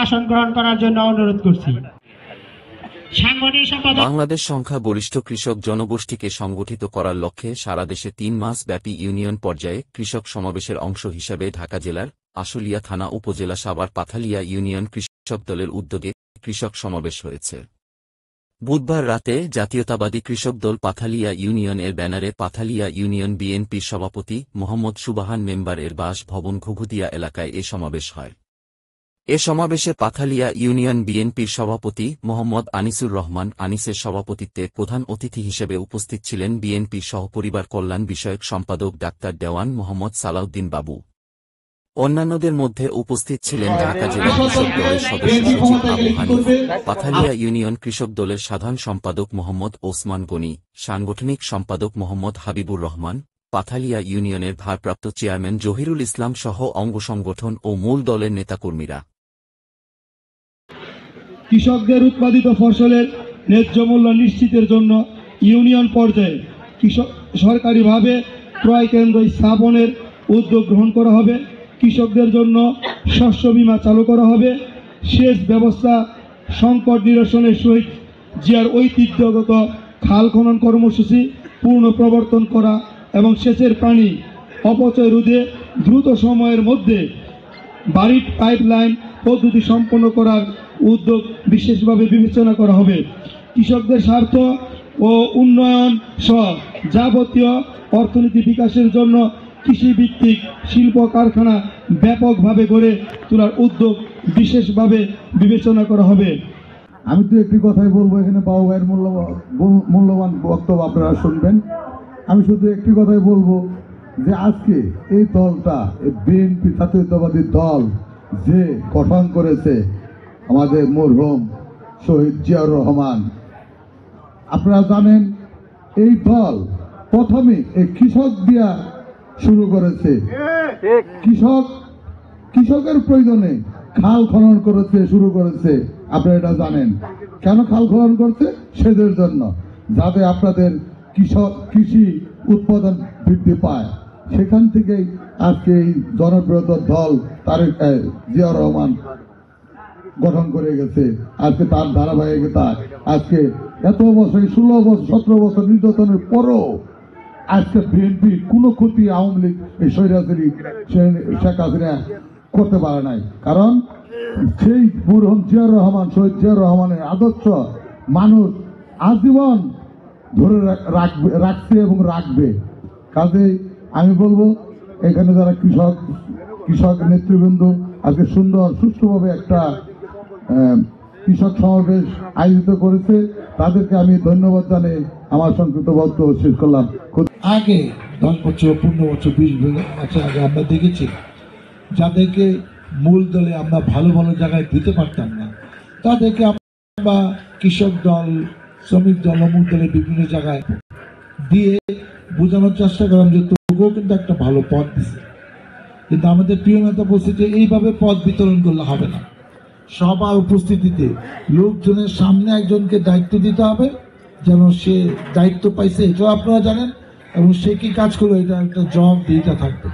আসন গ্রহণ করার জন্য অনুরোধ করছি। বাংলাদেশ সংখ্যাগরিষ্ঠ কৃষক জনগোষ্ঠীকে সংগঠিত করার লক্ষ্যে সারা দেশে ৩ মাস ব্যাপী ইউনিয়ন পর্যায়ে কৃষক সমাবেশের অংশ হিসাবে ঢাকা জেলার আশুলিয়া থানা উপজেলা সাভার পাথালিয়া ইউনিয়ন কৃষক দলের উদ্যোগে কৃষক সমাবেশ হয়েছে। বুধবার রাতে জাতীয়তাবাদী কৃষক দল পাথালিয়া ইউনিয়ন এর ব্যানারে পাথালিয়া ইউনিয়ন বিএনপির সভাপতি মোহাম্মদ সুবাহান মেম্বার এর বাসভবন ঘুঘুদিয়া এলাকায় এ সমাবেশ হয়। এ সমাবেশে পাথালিয়া ইউনিয়ন বিএনপির সভাপতি মোহাম্মদ আনিসুর রহমান আনিসের সভাপতিত্বে প্রধান অতিথি হিসেবে উপস্থিত ছিলেন বিএনপির সহপরিবার কল্যাণ বিষয়ক সম্পাদক ডাক্তার দেওয়ান মোহাম্মদ সালাউদ্দিন বাবু। অন্যান্যদের মধ্যে উপস্থিত ছিলেন ঢাকা জেলা কৃষক দলের সদস্য সচিব আবু হানিফ, পাথালিয়া ইউনিয়ন কৃষক দলের সাধারণ সম্পাদক মোহাম্মদ ওসমান গনি, সাংগঠনিক সম্পাদক মোহাম্মদ হাবিবুর রহমান, পাথালিয়া ইউনিয়নের ভারপ্রাপ্ত চেয়ারম্যান জহিরুল ইসলাম সহ অঙ্গ সংগঠন ও মূল দলের নেতাকর্মীরা। কৃষকদের উৎপাদিত ফসলের ন্যায্য মূল্য নিশ্চিতের জন্য ইউনিয়ন পর্যায়ে সরকারিভাবে ক্রয় কেন্দ্র স্থাপনের উদ্যোগ গ্রহণ করা হবে। কৃষকদের জন্য শস্য বীমা চালু করা হবে। সেচ ব্যবস্থা সংকট নিরসনের সহিত জিয়ার ঐতিহ্যগত খাল খনন কর্মসূচি পূর্ণ প্রবর্তন করা এবং সেচের পানি অপচয় রোধে দ্রুত সময়ের মধ্যে বাড়ির পাইপলাইন পদ্ধতি সম্পন্ন করার উদ্যোগ বিশেষভাবে বিবেচনা করা হবে। কৃষকদের স্বার্থ ও উন্নয়ন সহ যাবতীয় অর্থনীতি বিকাশের জন্য কৃষিভিত্তিক শিল্প কারখানা ব্যাপকভাবে গড়ে তোলার উদ্যোগ বিশেষভাবে বিবেচনা করা হবে। আমি তো একটি কথাই বলবো, এখানে বাবু ভাইয়ের মূল্যবান বক্তব্য আপনারা শুনবেন। আমি শুধু একটি কথাই বলবো যে আজকে এই দলটা বিএনপি জাতীয়তাবাদী দল যে গঠন করেছে আমাদের মরহুম শহীদ জিয়াউর রহমান, আপনারা জানেন এই দল প্রথমে এই কৃষক দিয়া শুরু করেছে। কৃষকের প্রয়োজনে খাল খনন করেছে, শুরু করেছে। আপনারা এটা জানেন কেন খাল খনন করছে? সেদের জন্য, যাতে আপনাদের কৃষি উৎপাদন বৃদ্ধি পায়। সেখান থেকেই আজকে এই জনপ্রিয় দল তারেক জিয়াউর রহমান গঠন করে গেছে। আজকে তার ধারাবাহিকতা আজকে এত বছর 16 বছর 17 বছর নির্যাতনের পরও আজকে বিএনপি কোনো ক্ষতি আওয়ামী লীগ এই স্বৈরাচারী শেখ হাসিনা করতে পারে নাই। কারণ সেই মরহুম জিয়াউর রহমান, শহীদ জিয়াউর রহমানের আদর্শ মানুষ আজীবন ধরে রাখছে এবং রাখবে। কাজেই আমি বলবো এখানে যারা কৃষক নেতৃবৃন্দ আজকে সুন্দর সুষ্ঠুভাবে একটা কৃষক সমাবেশ আয়োজিত করেছে, তাদেরকে আমি ধন্যবাদ জানিয়ে আমার সংক্ষিপ্ত বক্তব্য শেষ করলাম। আগে 10 বছর 15 বছর 20 বছর আগে আমরা দেখেছি যাদেরকে মূল দলে আমরা ভালো ভালো জায়গায় দিতে পারতাম না, তাদেরকে আমরা কৃষক দল, শ্রমিক দল, অমুক দলে বিভিন্ন জায়গায় দিয়ে বোঝানোর চেষ্টা করলাম যে তোকেও কিন্তু একটা ভালো পদ দিচ্ছে। কিন্তু আমাদের প্রিয় নেতা বলছে যে এইভাবে পদ বিতরণ করলে হবে না, সবার উপস্থিতিতে লোকজনের সামনে একজনকে দায়িত্ব দিতে হবে, যেন সে দায়িত্ব পাইছে এটাও আপনারা জানেন, এবং সে কি কাজ করলো এটা একটা জবাব দিতে থাকবে।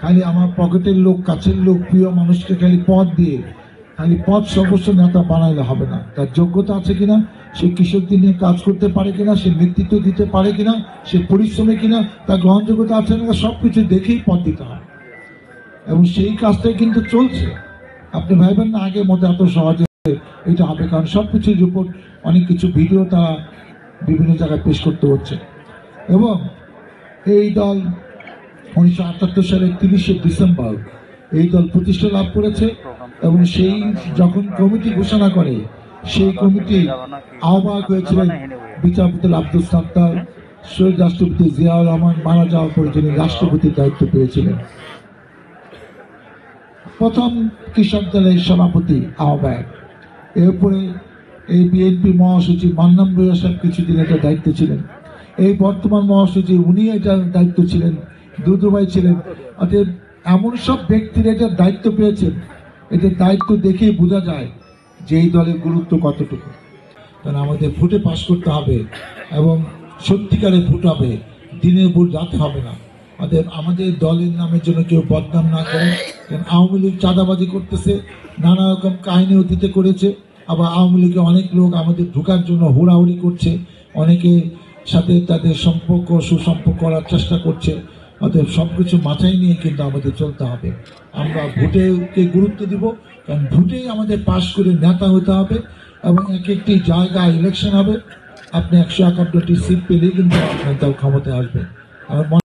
খালি আমার পকেটের লোক, কাছের লোক, প্রিয় মানুষকে খালি পদ দিয়ে খালি পদ সর্বস্ব নেতা বানাইলে হবে না। তার যোগ্যতা আছে কিনা, সে কৃষকদের নিয়ে কাজ করতে পারে কিনা, সে নেতৃত্ব দিতে পারে কিনা, সে পরিশ্রমী কিনা, তার গ্রহণযোগ্যতা আছে না, সবকিছু দেখেই পদ দিতে হবে। এবং সেই কাজটাই কিন্তু চলছে। আপনি ভাইবেন না আগের মতো এত সহজে এটা হবে, কারণ সবকিছুর উপর অনেক কিছু ভিডিও তারা বিভিন্ন জায়গায় পেশ করতে হচ্ছে। এবং এই দল 1978 সালের 30শে ডিসেম্বর এই দল প্রতিষ্ঠা লাভ করেছে, এবং সেই যখন কমিটি ঘোষণা করে সেই কমিটি আহ্বায়ক হয়েছিলেন বিচারপতি আব্দুল সাত্তার। শহীদ রাষ্ট্রপতি জিয়াউর রহমান মারা যাওয়ার পর তিনি রাষ্ট্রপতির দায়িত্ব পেয়েছিলেন। প্রথম কৃষক দলের সভাপতি আহ্বায়ক, এরপরে এই বিএনপি মহাসচিব মান্নান ভূঁইয়া সাহেব কিছুদিন এটা দায়িত্ব ছিলেন, এই বর্তমান মহাসচিব উনি এটার দায়িত্ব ছিলেন, দুদু ভাই ছিলেন। অর্থাৎ এমন সব ব্যক্তিরা এটার দায়িত্ব পেয়েছেন, এটার দায়িত্ব দেখেই বোঝা যায় যে এই দলের গুরুত্ব কতটুকু। কারণ আমাদের ভোটে পাস করতে হবে এবং সত্যিকারে ভোট হবে, দিনের ভোট রাত হবে না। আমাদের দলের নামের জন্য কেউ বদনাম না করে কারণ আওয়ামী লীগ চাঁদাবাজি করতেছে, নানা রকম কাহিনী অতীতে করেছে। আবার আওয়ামী লীগে অনেক লোক আমাদের ঢোকার জন্য হুড়াহুড়ি করছে, অনেকে সাথে তাদের সম্পর্ক সুসম্পর্ক করার চেষ্টা করছে। অতএব সব কিছু মাথায় নিয়ে কিন্তু আমাদের চলতে হবে। আমরা ভোটেকে গুরুত্ব দিব, কারণ ভোটেই আমাদের পাশ করে নেতা হতে হবে এবং এক একটি জায়গায় ইলেকশন হবে। আপনি 151টি সিট পেলেই কিন্তু আপনার দল ক্ষমতায় আসবে। আমার